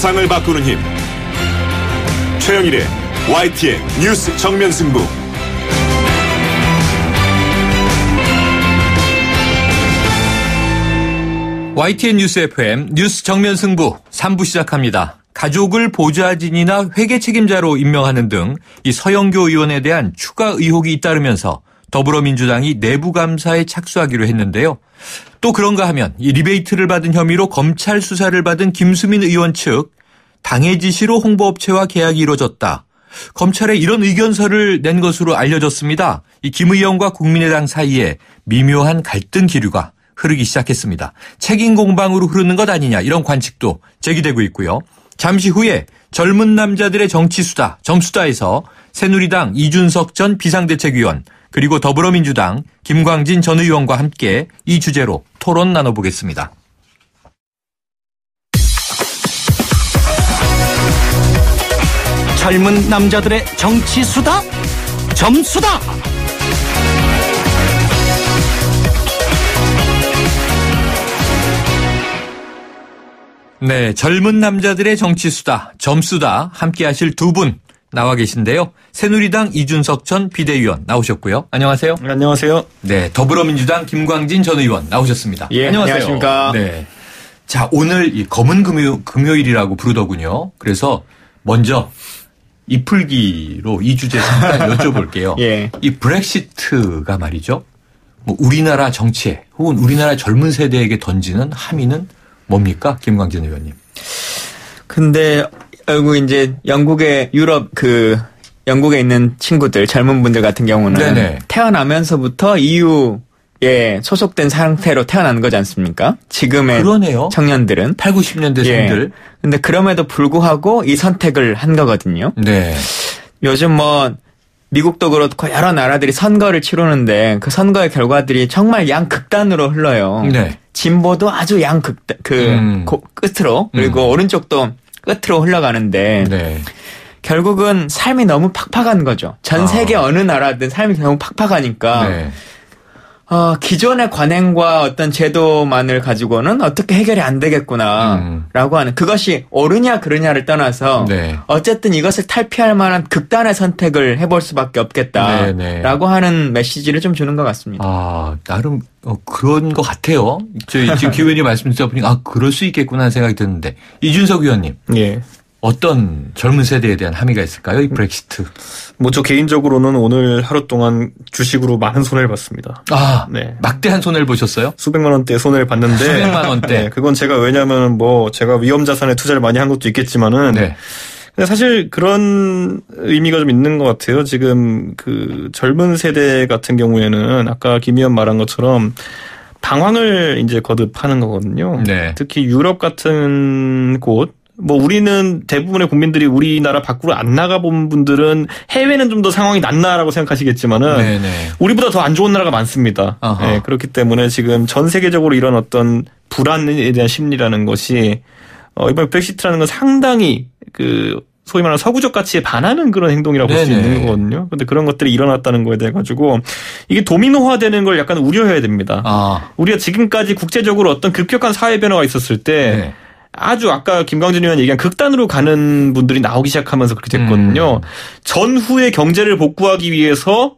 세상을 바꾸는 힘. 최영일의 YTN 뉴스 정면승부. YTN 뉴스 FM 뉴스 정면승부 3부 시작합니다. 가족을 보좌진이나 회계 책임자로 임명하는 등 이 서영교 의원에 대한 추가 의혹이 잇따르면서 더불어민주당이 내부 감사에 착수하기로 했는데요. 또 그런가 하면 이 리베이트를 받은 혐의로 검찰 수사를 받은 김수민 의원 측 당의 지시로 홍보업체와 계약이 이루어졌다. 검찰에 이런 의견서를 낸 것으로 알려졌습니다. 이 김 의원과 국민의당 사이에 미묘한 갈등 기류가 흐르기 시작했습니다. 책임 공방으로 흐르는 것 아니냐 이런 관측도 제기되고 있고요. 잠시 후에 젊은 남자들의 정치수다 점수다에서 새누리당 이준석 전 비상대책위원 그리고 더불어민주당 김광진 전 의원과 함께 이 주제로 토론 나눠보겠습니다. 젊은 남자들의 정치수다 점수다. 네, 젊은 남자들의 정치수다, 점수다 함께 하실 두 분 나와 계신데요. 새누리당 이준석 전 비대위원 나오셨고요. 안녕하세요. 안녕하세요. 네, 더불어민주당 김광진 전 의원 나오셨습니다. 예, 안녕하세요. 안녕하십니까. 네. 자, 오늘 이 검은 금요일이라고 부르더군요. 그래서 먼저 이풀기로 이 주제 잠깐 여쭤볼게요. 예. 이 브렉시트가 말이죠. 뭐 우리나라 정치에 혹은 우리나라 젊은 세대에게 던지는 함의는 뭡니까? 김광진 의원님. 근데 이제 영국에 영국에 있는 친구들 젊은 분들 같은 경우는 네네. 태어나면서부터 EU에 소속된 상태로 태어난 거지 않습니까? 지금의 그러네요. 청년들은 8, 90년대생들. 예. 근데 그럼에도 불구하고 이 선택을 한 거거든요. 네. 요즘 미국도 그렇고 여러 나라들이 선거를 치르는데 그 선거의 결과들이 정말 양극단으로 흘러요. 네. 진보도 아주 끝으로 그리고 오른쪽도 끝으로 흘러가는데 네. 결국은 삶이 너무 팍팍한 거죠. 전 세계 어느 나라든 삶이 너무 팍팍하니까 네. 기존의 관행과 어떤 제도만을 가지고는 어떻게 해결이 안 되겠구나라고 하는 그것이 옳으냐 그르냐를 떠나서 네. 어쨌든 이것을 탈피할 만한 극단의 선택을 해볼 수밖에 없겠다라고 네. 하는 메시지를 좀 주는 것 같습니다. 나름 그런 것 같아요. 지금 김 의원님 말씀 듣다 보니까 그럴 수 있겠구나 하는 생각이 드는데 이준석 의원님. 예. 어떤 젊은 세대에 대한 함의가 있을까요? 이 브렉시트. 저 개인적으로는 오늘 하루 동안 주식으로 많은 손해를 봤습니다. 네. 막대한 손해를 보셨어요? 수백만 원대 손해를 봤는데. 수백만 원대. 네, 그건 제가 왜냐하면 제가 위험 자산에 투자를 많이 한 것도 있겠지만은. 네. 근데 사실 그런 의미가 좀 있는 것 같아요. 지금 젊은 세대 같은 경우에는 아까 김 의원 말한 것처럼 방황을 이제 거듭하는 거거든요. 네. 특히 유럽 같은 곳. 우리는 대부분의 국민들이 우리나라 밖으로 안 나가본 분들은 해외는 좀 더 상황이 낫나라고 생각하시겠지만은 네네. 우리보다 더 안 좋은 나라가 많습니다. 네, 그렇기 때문에 지금 전 세계적으로 이런 어떤 불안에 대한 심리라는 것이 이번 브렉시트라는 건 상당히 소위 말하는 서구적 가치에 반하는 그런 행동이라고 볼 수 있는 거거든요. 그런데 그런 것들이 일어났다는 거에 대해 가지고 이게 도미노화되는 걸 약간 우려해야 됩니다. 우리가 지금까지 국제적으로 어떤 급격한 사회 변화가 있었을 때 네. 아주 아까 김광진 의원이 얘기한 극단으로 가는 분들이 나오기 시작하면서 그렇게 됐거든요. 전후의 경제를 복구하기 위해서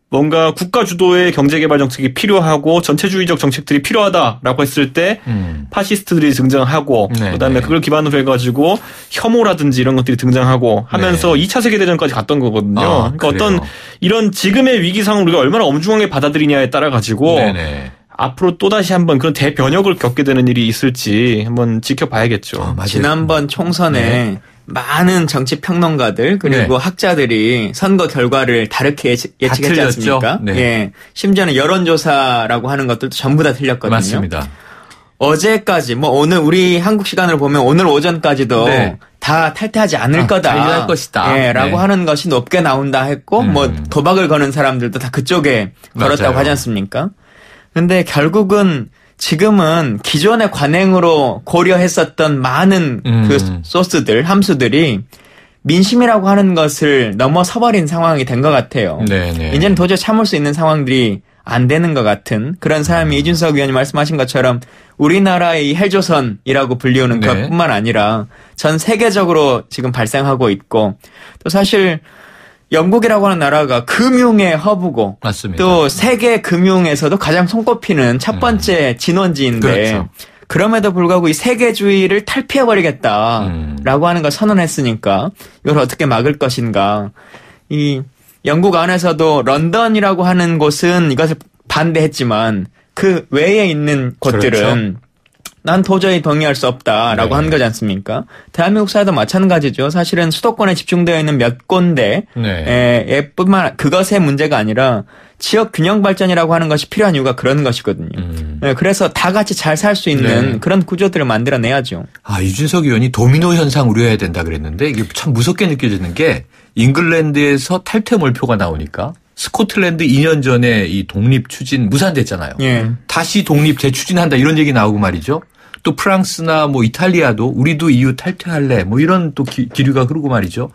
뭔가 국가 주도의 경제개발 정책이 필요하고 전체주의적 정책들이 필요하다라고 했을 때 파시스트들이 등장하고 그다음에 그걸 기반으로 해가지고 혐오라든지 이런 것들이 등장하고 하면서 2차 세계대전까지 갔던 거거든요. 그러니까 어떤 이런 지금의 위기 상황을 우리가 얼마나 엄중하게 받아들이냐에 따라 가지고 앞으로 또다시 한번 그런 대변혁을 겪게 되는 일이 있을지 한번 지켜봐야겠죠. 지난번 총선에 많은 정치 평론가들 그리고 학자들이 선거 결과를 다르게 예측했지 않습니까? 네. 예. 심지어는 여론조사라고 하는 것들도 전부 다 틀렸거든요. 맞습니다. 어제까지 오늘 우리 한국 시간으로 보면 오늘 오전까지도 다 탈퇴하지 않을 거다. 탈퇴할 것이다. 예, 라고 하는 것이 높게 나온다 했고 도박을 거는 사람들도 다 그쪽에 걸었다고 하지 않습니까? 근데 결국은 지금은 기존의 관행으로 고려했었던 많은 그 소스들, 함수들이 민심이라고 하는 것을 넘어서버린 상황이 된 것 같아요. 네네. 이제는 도저히 참을 수 있는 상황들이 안 되는 것 같은 그런 사람이 이준석 의원이 말씀하신 것처럼 우리나라의 헬조선이라고 불리우는 네. 것뿐만 아니라 전 세계적으로 지금 발생하고 있고 또 사실 영국이라고 하는 나라가 금융의 허브고 맞습니다. 또 세계 금융에서도 가장 손꼽히는 첫 번째 진원지인데 그렇죠. 그럼에도 불구하고 이 세계주의를 탈피해버리겠다라고 하는 걸 선언했으니까 이걸 어떻게 막을 것인가. 이 영국 안에서도 런던이라고 하는 곳은 이것을 반대했지만 그 외에 있는 곳들은 그렇죠. 난 도저히 동의할 수 없다라고 네. 한 거지 않습니까? 대한민국 사회도 마찬가지죠. 사실은 수도권에 집중되어 있는 몇 군데에 네. 뿐만 그것의 문제가 아니라 지역 균형 발전이라고 하는 것이 필요한 이유가 그런 것이거든요. 네, 그래서 다 같이 잘 살 수 있는 네. 그런 구조들을 만들어내야죠. 아, 이준석 의원이 도미노 현상 우려해야 된다 그랬는데 이게 참 무섭게 느껴지는 게 잉글랜드에서 탈퇴 몰표가 나오니까 스코틀랜드 2년 전에 이 독립 추진 무산됐잖아요. 예. 다시 독립 재추진한다 이런 얘기 나오고 말이죠. 또 프랑스나 뭐 이탈리아도 우리도 EU 탈퇴할래 뭐 이런 또 기류가 흐르고 말이죠.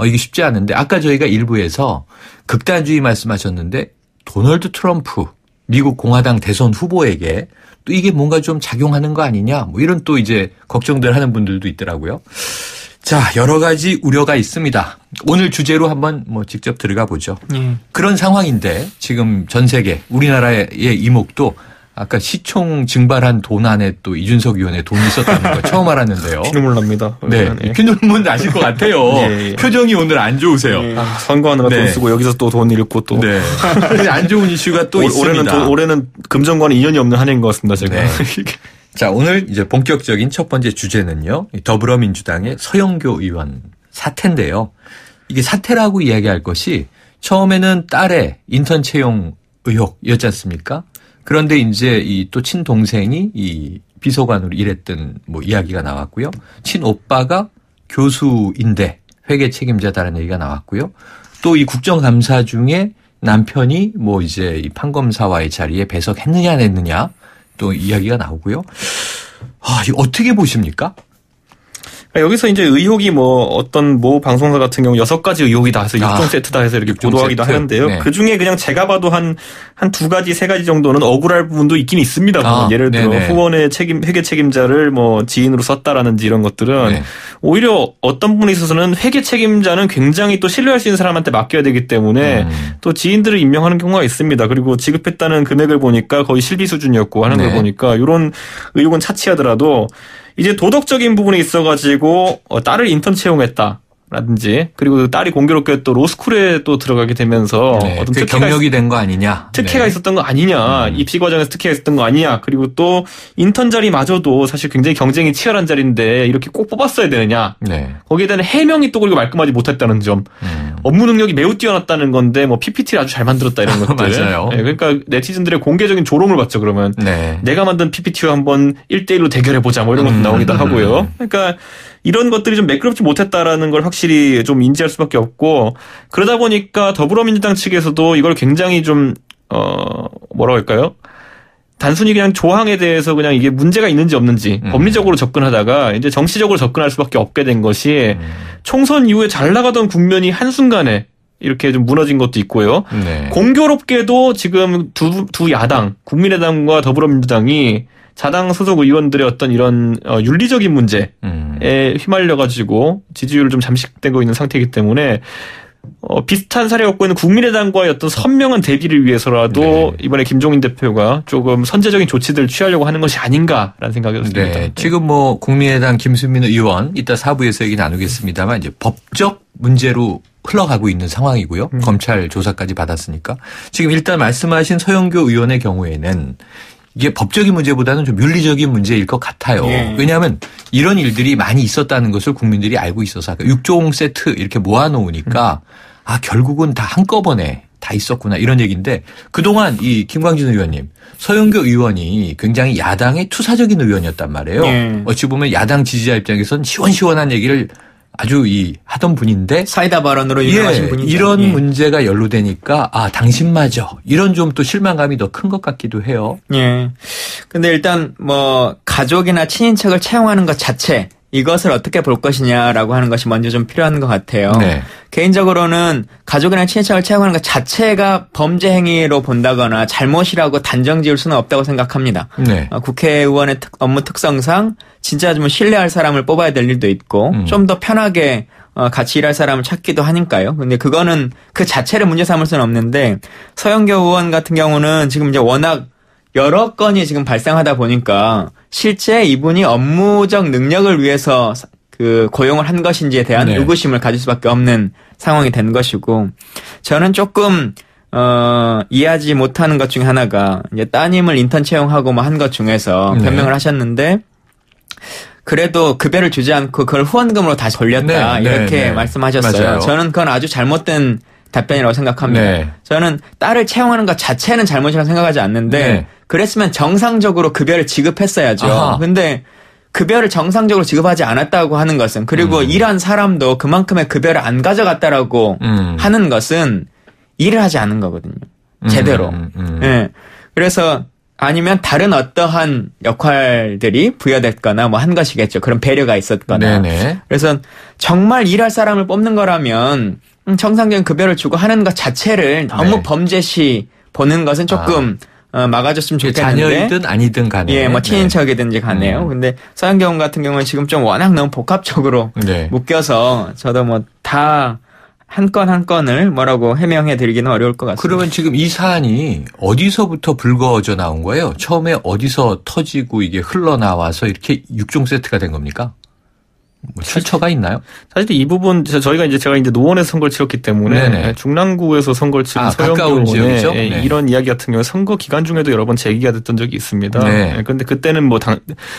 이게 쉽지 않은데 아까 저희가 일부에서 극단주의 말씀하셨는데 도널드 트럼프 미국 공화당 대선 후보에게 또 이게 뭔가 좀 작용하는 거 아니냐 뭐 이런 또 이제 걱정들 하는 분들도 있더라고요. 자, 여러 가지 우려가 있습니다. 오늘 주제로 한번 뭐 직접 들어가 보죠. 그런 상황인데 지금 전 세계 우리나라의 이목도 아까 시총 증발한 돈 안에 또 이준석 의원의 돈이 있었다는 거 처음 알았는데요. 피눈물 납니다. 네. 피눈물 나실 것 같아요. 예. 표정이 오늘 안 좋으세요. 아, 선거하느라 네. 돈 쓰고 여기서 또 돈 잃고 또. 네. 안 좋은 이슈가 또 있습니다. 올해는 금정과는 인연이 없는 한 해인 것 같습니다, 제가. 네. 자, 오늘 이제 본격적인 첫 번째 주제는요. 더불어민주당의 서영교 의원 사태인데요. 이게 사태라고 이야기할 것이 처음에는 딸의 인턴 채용 의혹이었지 않습니까? 그런데 이제 이 또 친동생이 이 비서관으로 일했던 뭐 이야기가 나왔고요. 친오빠가 교수인데 회계 책임자다라는 얘기가 나왔고요. 또 이 국정감사 중에 남편이 뭐 이제 이 판검사와의 자리에 배석했느냐 안 했느냐 또 이야기가 나오고요. 아, 이거 어떻게 보십니까? 여기서 이제 의혹이 뭐 어떤 모 방송사 같은 경우 6가지 의혹이다 해서 6종 세트다 해서 이렇게 6종 보도하기도 세트. 하는데요. 네. 그 중에 그냥 제가 봐도 한 2가지, 3가지 정도는 억울할 부분도 있긴 있습니다. 예를 들어 네네. 후원의 회계 책임자를 뭐 지인으로 썼다라는지 이런 것들은 네. 오히려 어떤 부분에 있어서는 회계 책임자는 굉장히 또 신뢰할 수 있는 사람한테 맡겨야 되기 때문에 또 지인들을 임명하는 경우가 있습니다. 그리고 지급했다는 금액을 보니까 거의 실비 수준이었고 하는 네. 걸 보니까 이런 의혹은 차치하더라도 이제 도덕적인 부분에 있어가지고 딸을 인턴 채용했다라든지 그리고 딸이 공교롭게 또 로스쿨에 또 들어가게 되면서 네, 어떤 그 경력이 된 거 아니냐. 특혜가 네. 있었던 거 아니냐. 입시 과정에서 특혜가 있었던 거 아니냐. 그리고 또 인턴 자리마저도 사실 굉장히 경쟁이 치열한 자리인데 이렇게 꼭 뽑았어야 되느냐. 네. 거기에 대한 해명이 또 그리고 말끔하지 못했다는 점. 업무 능력이 매우 뛰어났다는 건데 뭐 PPT를 아주 잘 만들었다 이런 것들. 맞아요. 네, 그러니까 네티즌들의 공개적인 조롱을 받죠. 그러면 네. 내가 만든 PPT와 한번 1대1로 대결해보자 뭐 이런 것도 나오기도 하고요. 그러니까 이런 것들이 좀 매끄럽지 못했다라는 걸 확실히 좀 인지할 수밖에 없고 그러다 보니까 더불어민주당 측에서도 이걸 굉장히 좀 뭐라고 할까요? 단순히 그냥 조항에 대해서 그냥 이게 문제가 있는지 없는지 법리적으로 접근하다가 이제 정치적으로 접근할 수밖에 없게 된 것이 총선 이후에 잘 나가던 국면이 한순간에 이렇게 좀 무너진 것도 있고요. 네. 공교롭게도 지금 두 야당, 국민의당과 더불어민주당이 자당 소속 의원들의 어떤 이런 윤리적인 문제에 휘말려가지고 지지율을 좀 잠식되고 있는 상태이기 때문에 비슷한 사례를 갖고 있는 국민의당과의 어떤 선명한 대비를 위해서라도 네. 이번에 김종인 대표가 조금 선제적인 조치들을 취하려고 하는 것이 아닌가라는 생각이 듭니다. 네. 지금 뭐 국민의당 김수민 의원 이따 4부에서 얘기 나누겠습니다만 이제 법적 문제로 흘러가고 있는 상황이고요. 검찰 조사까지 받았으니까. 지금 일단 말씀하신 서영교 의원의 경우에는 이게 법적인 문제보다는 좀 윤리적인 문제일 것 같아요. 예. 왜냐하면 이런 일들이 많이 있었다는 것을 국민들이 알고 있어서 6종 세트 이렇게 모아놓으니까 아 결국은 다 한꺼번에 다 있었구나 이런 얘기인데 그동안 이 김광진 의원님 서영교 의원이 굉장히 야당의 투사적인 의원이었단 말이에요. 예. 어찌 보면 야당 지지자 입장에선 시원시원한 얘기를 아주 사던 분인데 사이다 발언으로 유명하신 분이죠. 이런 예. 문제가 연루되니까 아 당신마저 이런 좀 또 실망감이 더 큰 것 같기도 해요. 예. 근데 일단 뭐 가족이나 친인척을 채용하는 것 자체 이것을 어떻게 볼 것이냐라고 하는 것이 먼저 좀 필요한 것 같아요. 네. 개인적으로는 가족이나 친인척을 채용하는 것 자체가 범죄 행위로 본다거나 잘못이라고 단정 지을 수는 없다고 생각합니다. 네. 국회의원의 업무 특성상 진짜 좀 신뢰할 사람을 뽑아야 될 일도 있고 좀 더 편하게 같이 일할 사람을 찾기도 하니까요. 근데 그거는 그 자체를 문제 삼을 수는 없는데 서영교 의원 같은 경우는 지금 이제 워낙 여러 건이 지금 발생하다 보니까 실제 이분이 업무적 능력을 위해서 그 고용을 한 것인지에 대한 네. 의구심을 가질 수밖에 없는 상황이 된 것이고 저는 조금 이해하지 못하는 것 중에 하나가 이제 따님을 인턴 채용하고 뭐 한 것 중에서 네. 변명을 하셨는데 그래도 급여를 주지 않고 그걸 후원금으로 다시 돌렸다 네, 이렇게 네, 네. 말씀하셨어요. 맞아요. 저는 그건 아주 잘못된 답변이라고 생각합니다. 네. 저는 딸을 채용하는 것 자체는 잘못이라고 생각하지 않는데 네. 그랬으면 정상적으로 급여를 지급했어야죠. 아하. 근데 급여를 정상적으로 지급하지 않았다고 하는 것은 그리고 일한 사람도 그만큼의 급여를 안 가져갔다라고 하는 것은 일을 하지 않은 거거든요. 제대로. 네. 그래서 아니면 다른 어떠한 역할들이 부여됐거나 뭐 한 것이겠죠. 그런 배려가 있었거나. 네네. 그래서 정말 일할 사람을 뽑는 거라면 정상적인 급여를 주고 하는 것 자체를 너무 네. 범죄시 보는 것은 조금 막아줬으면 좋겠는데. 자녀이든 아니든 간에. 예, 뭐 친인척이든지 간에요. 근데 서영교 의원 같은 경우는 지금 좀 워낙 너무 복합적으로 네. 묶여서 저도 뭐 다 한 건 한 건을 뭐라고 해명해 드리기는 어려울 것 같습니다. 그러면 지금 이 사안이 어디서부터 불거져 나온 거예요? 처음에 어디서 터지고 이게 흘러나와서 이렇게 6종 세트가 된 겁니까? 뭐 출처가 있나요? 사실 이 부분 제가 이제 노원에서 선거를 치렀기 때문에 네네. 중랑구에서 선거를 치른 서영교 가까운 지역이죠? 의원의 네. 이런 이야기 같은 경우 선거 기간 중에도 여러 번 제기가 됐던 적이 있습니다. 네. 그런데 그때는 뭐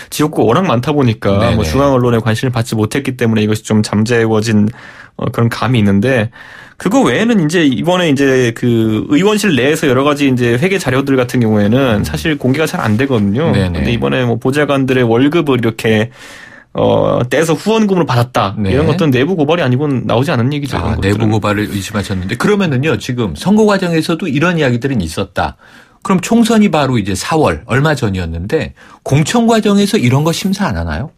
지역구가 워낙 많다 보니까 네네. 뭐 중앙 언론에 관심을 받지 못했기 때문에 이것이 좀 잠재워진 그런 감이 있는데 그거 외에는 이제 이번에 이제 그 의원실 내에서 여러 가지 이제 회계 자료들 같은 경우에는 사실 공개가 잘 안 되거든요. 네네. 근데 이번에 뭐 보좌관들의 월급을 이렇게 떼서 후원금으로 받았다. 네. 이런 것들은 내부 고발이 아니고는 나오지 않은 얘기죠. 이런 내부 것들은. 고발을 의심하셨는데 그러면은요 지금 선거 과정에서도 이런 이야기들은 있었다. 그럼 총선이 바로 이제 4월 얼마 전이었는데 공천 과정에서 이런 거 심사 안 하나요?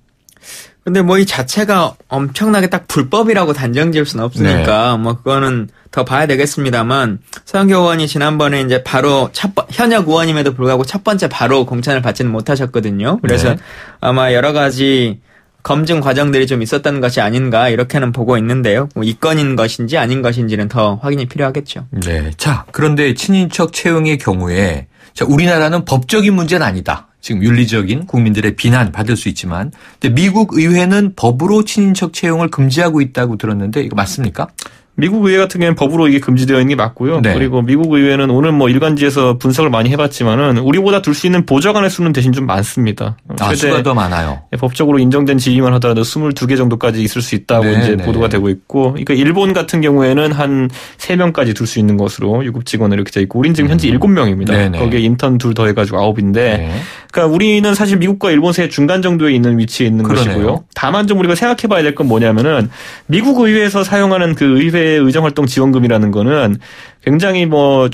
근데 뭐 이 자체가 엄청나게 딱 불법이라고 단정 지을 수는 없으니까 뭐 그거는 더 봐야 되겠습니다만 서영교 의원이 지난번에 이제 바로 현역 의원임에도 불구하고 첫 번째 바로 공천을 받지는 못하셨거든요. 그래서 네. 아마 여러 가지 검증 과정들이 좀 있었던 것이 아닌가 이렇게는 보고 있는데요. 뭐 이건인 것인지 아닌 것인지는 더 확인이 필요하겠죠. 네. 자, 그런데 친인척 채용의 경우에 자, 우리나라는 법적인 문제는 아니다. 지금 윤리적인 국민들의 비난 받을 수 있지만 근데 미국 의회는 법으로 친인척 채용을 금지하고 있다고 들었는데 이거 맞습니까? 미국 의회 같은 경우는 법으로 이게 금지되어 있는 게 맞고요. 네. 그리고 미국 의회는 오늘 뭐 일간지에서 분석을 많이 해봤지만은 우리보다 둘 수 있는 보좌관의 수는 대신 좀 많습니다. 수가 더 많아요. 법적으로 인정된 지위만 하더라도 22개 정도까지 있을 수 있다고 네, 이제 네. 보도가 되고 있고, 그러니까 일본 같은 경우에는 한 3명까지 둘 수 있는 것으로 유급 직원을 이렇게 돼 있고, 우린 지금 현재 7명입니다. 네, 네. 거기에 인턴 둘 더해가지고 9인데, 네. 그러니까 우리는 사실 미국과 일본 사이 중간 정도에 있는 위치에 있는 그러네요. 것이고요. 다만 좀 우리가 생각해봐야 될 건 뭐냐면은 미국 의회에서 사용하는 그 의회 의정활동 지원금이라는 거는 굉장히 뭐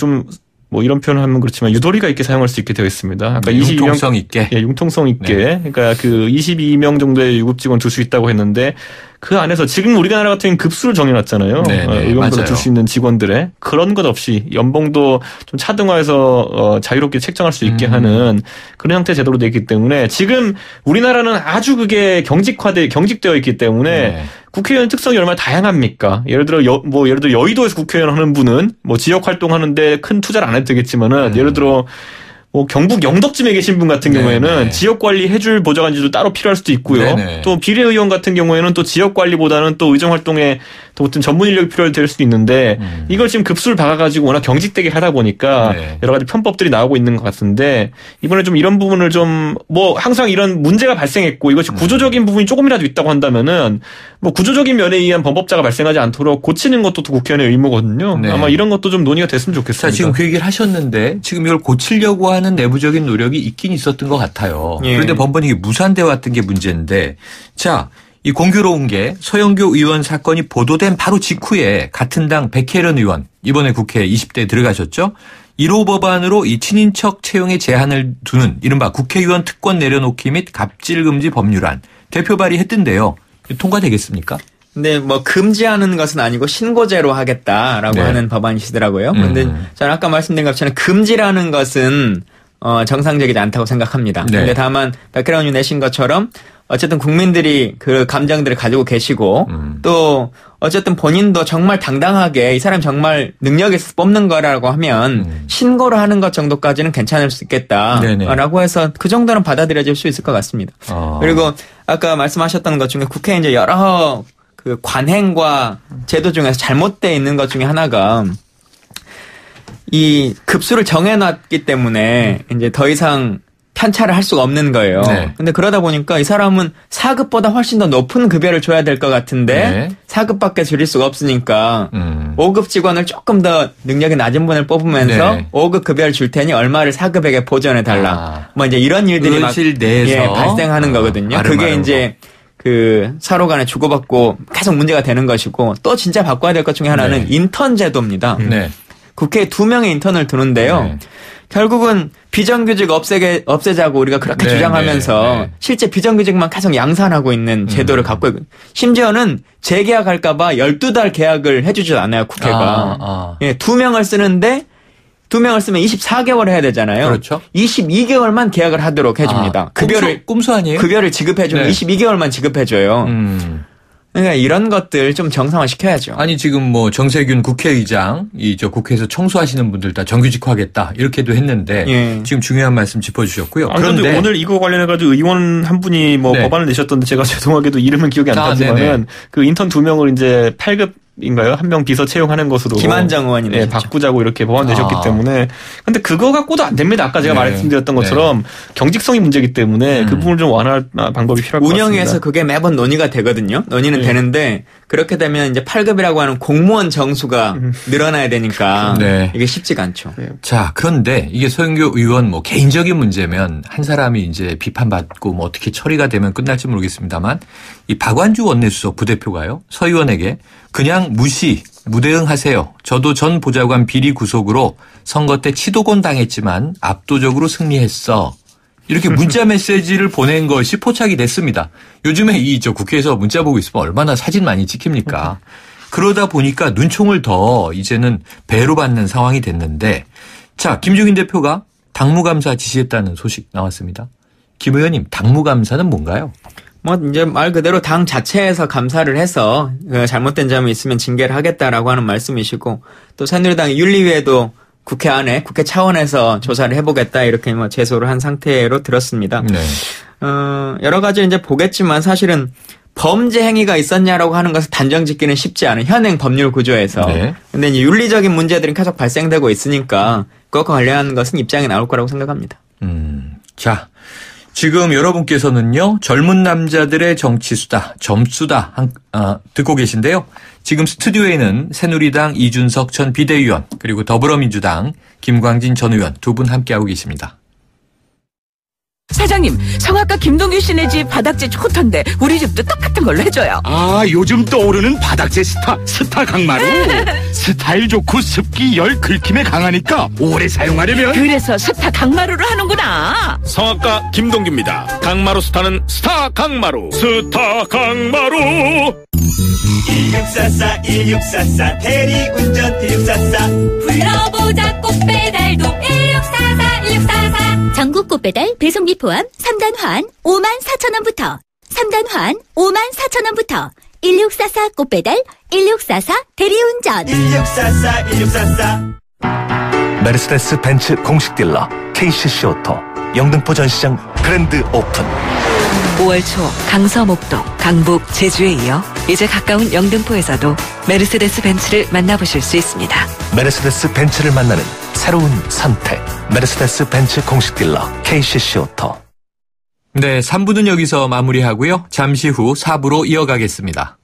이런 표현을 하면 그렇지만 유도리가 있게 사용할 수 있게 되어 있습니다. 아까 융통성 있게. 예, 융통성 있게. 네. 그러니까 그 22명 정도의 유급 직원 둘 수 있다고 했는데 그 안에서 지금 우리나라 같은 경우는 급수를 정해놨잖아요. 네, 네, 의원들을 맞아요. 둘 수 있는 직원들의 그런 것 없이 연봉도 좀 차등화해서 자유롭게 책정할 수 있게 하는 그런 형태 제도로 되어 있기 때문에 지금 우리나라는 아주 그게 경직되어 있기 때문에 네. 국회의원 특성이 얼마나 다양합니까? 예를 들어 여의도에서 국회의원 하는 분은 뭐 지역 활동하는데 큰 투자를 안 해도 되겠지만은 예를 들어 뭐 경북 영덕쯤에 계신 분 같은 경우에는 네네. 지역 관리 해줄 보좌관제도 따로 필요할 수도 있고요. 네네. 또 비례의원 같은 경우에는 또 지역 관리보다는 또 의정 활동에 또 어떤 전문 인력이 필요할 수도 있는데 이걸 지금 급수를 박아가지고 워낙 경직되게 하다 보니까 네. 여러 가지 편법들이 나오고 있는 것 같은데 이번에 좀 이런 부분을 좀 뭐 항상 이런 문제가 발생했고 이것이 구조적인 부분이 조금이라도 있다고 한다면은 뭐 구조적인 면에 의한 범법자가 발생하지 않도록 고치는 것도 또 국회의원의 의무거든요. 네. 아마 이런 것도 좀 논의가 됐으면 좋겠습니다. 자, 지금 그 얘기를 하셨는데 지금 이걸 고치려고 하는 내부적인 노력이 있긴 있었던 것 같아요. 예. 그런데 번번이 무산돼 왔던 게 문제인데 자, 이 공교로운 게 서영교 의원 사건이 보도된 바로 직후에 같은 당 백혜련 의원 이번에 국회에 20대에 들어가셨죠. 1호 법안으로 이 친인척 채용에 제한을 두는 이른바 국회의원 특권 내려놓기 및 갑질 금지 법률안 대표 발의했던데요. 통과되겠습니까? 근데 뭐 금지하는 것은 아니고 신고제로 하겠다라고 네. 하는 법안이시더라고요. 근데 저는 아까 말씀드린 것처럼 금지라는 것은 정상적이지 않다고 생각합니다. 네. 근데 다만 백그라운드 내신 것처럼 어쨌든 국민들이 그 감정들을 가지고 계시고 또 어쨌든 본인도 정말 당당하게 이 사람 정말 능력이 있어서 뽑는 거라고 하면 신고를 하는 것 정도까지는 괜찮을 수 있겠다라고 해서 그 정도는 받아들여질 수 있을 것 같습니다. 그리고 아까 말씀하셨던 것 중에 국회에 이제 여러 그 관행과 제도 중에서 잘못되어 있는 것 중에 하나가 이 급수를 정해놨기 때문에 이제 더 이상 편차를 할 수가 없는 거예요. 네. 근데 그러다 보니까 이 사람은 4급보다 훨씬 더 높은 급여를 줘야 될 것 같은데 네. 4급밖에 줄일 수가 없으니까 5급 직원을 조금 더 능력이 낮은 분을 뽑으면서 네. 5급 급여를 줄 테니 얼마를 4급에게 보전해 달라. 뭐 이제 이런 일들이 막 의실 내에서 발생하는 거거든요. 그게 이제 그 서로 간에 주고받고 계속 문제가 되는 것이고 또 진짜 바꿔야 될 것 중에 하나는 인턴 제도입니다. 네. 국회에 2명의 인턴을 두는데요. 네. 결국은 비정규직 없애자고 우리가 그렇게 네, 네. 실제 비정규직만 계속 양산하고 있는 제도를 갖고 있고 심지어는 재계약할까봐 12달 계약을 해주지 않아요, 국회가. 예, 2명을 쓰는데 2명을 쓰면 24개월 해야 되잖아요. 그렇죠. 22개월만 계약을 하도록 해줍니다. 꼼수 아니에요? 급여를 지급해주면 22개월만 지급해줘요. 그러니까 이런 것들 좀 정상화 시켜야죠. 아니 지금 뭐 정세균 국회의장 국회에서 청소하시는 분들 다 정규직화하겠다 이렇게도 했는데 지금 중요한 말씀 짚어주셨고요. 그런데 오늘 이거 관련해가지고 의원 한 분이 뭐 법안을 내셨던데 제가 죄송하게도 이름은 기억이 안 나지만은 그 인턴 2명을 이제 8급 인가요? 한 명 비서 채용하는 것으로 김한정 의원이 네, 바꾸자고 이렇게 법안 내셨기 때문에 근데 그거 갖고도 안 됩니다. 아까 제가 말씀드렸던 것처럼 경직성이 문제이기 때문에 그 부분을 좀 완화할 방법이 필요할 것 같습니다. 운영위에서 그게 매번 논의가 되거든요. 논의는 되는데 그렇게 되면 이제 8급이라고 하는 공무원 정수가 늘어나야 되니까 이게 쉽지가 않죠. 자, 그런데 이게 서영교 의원 뭐 개인적인 문제면 한 사람이 이제 비판받고 뭐 어떻게 처리가 되면 끝날지 모르겠습니다만 이 박완주 원내수석 부대표가요. 서 의원에게 그냥 무대응하세요. 저도 전 보좌관 비리 구속으로 선거 때 치도곤 당했지만 압도적으로 승리했어. 이렇게 문자 메시지를 보낸 것이 포착이 됐습니다. 요즘에 국회에서 문자 보고 있으면 얼마나 사진 많이 찍힙니까? 그러다 보니까 눈총을 더 이제는 배로 받는 상황이 됐는데 자, 김종인 대표가 당무감사 지시했다는 소식 나왔습니다. 김 의원님, 당무감사는 뭔가요? 뭐 이제 말 그대로 당 자체에서 감사를 해서 잘못된 점이 있으면 징계를 하겠다라고 하는 말씀이시고 또 새누리당 윤리위에도 국회 안에 국회 차원에서 조사를 해보겠다 이렇게 뭐 제소를 한 상태로 들었습니다. 네. 여러 가지 이제 보겠지만 사실은 범죄 행위가 있었냐라고 하는 것을 단정 짓기는 쉽지 않은 현행 법률 구조에서. 근데 이제 윤리적인 문제들이 계속 발생되고 있으니까 그것과 관련한 것은 입장이 나올 거라고 생각합니다. 자. 지금 여러분께서는요, 젊은 남자들의 정치수다, 점수다, 듣고 계신데요. 지금 스튜디오에는 새누리당 이준석 전 비대위원, 그리고 더불어민주당 김광진 전 의원 두 분 함께하고 계십니다. 사장님, 성악가 김동규 씨네 집 바닥재 좋던데 우리 집도 똑같은 걸로 해줘요. 아, 요즘 떠오르는 바닥재 스타 강마루. 스타일 좋고 습기 열 긁힘에 강하니까 오래 사용하려면 그래서 스타 강마루로 하는구나. 성악가 김동규입니다. 강마루 스타는 스타 강마루. 스타 강마루. 1644 대리운전 1644 불러보자 꽃배달도 1644 전국 꽃배달 배송비 포함 3단 환 54,000원부터 3단 환 54,000원부터 1644 꽃배달 1644 대리운전 1644 메르세데스 벤츠 공식 딜러 KCC 오토 영등포 전시장 그랜드 오픈 5월 초 강서 목동, 강북, 제주에 이어 이제 가까운 영등포에서도 메르세데스 벤츠를 만나보실 수 있습니다. 메르세데스 벤츠를 만나는 새로운 선택 메르세데스 벤츠 공식 딜러 KCC 오토. 네, 3부는 여기서 마무리하고요. 잠시 후 4부로 이어가겠습니다.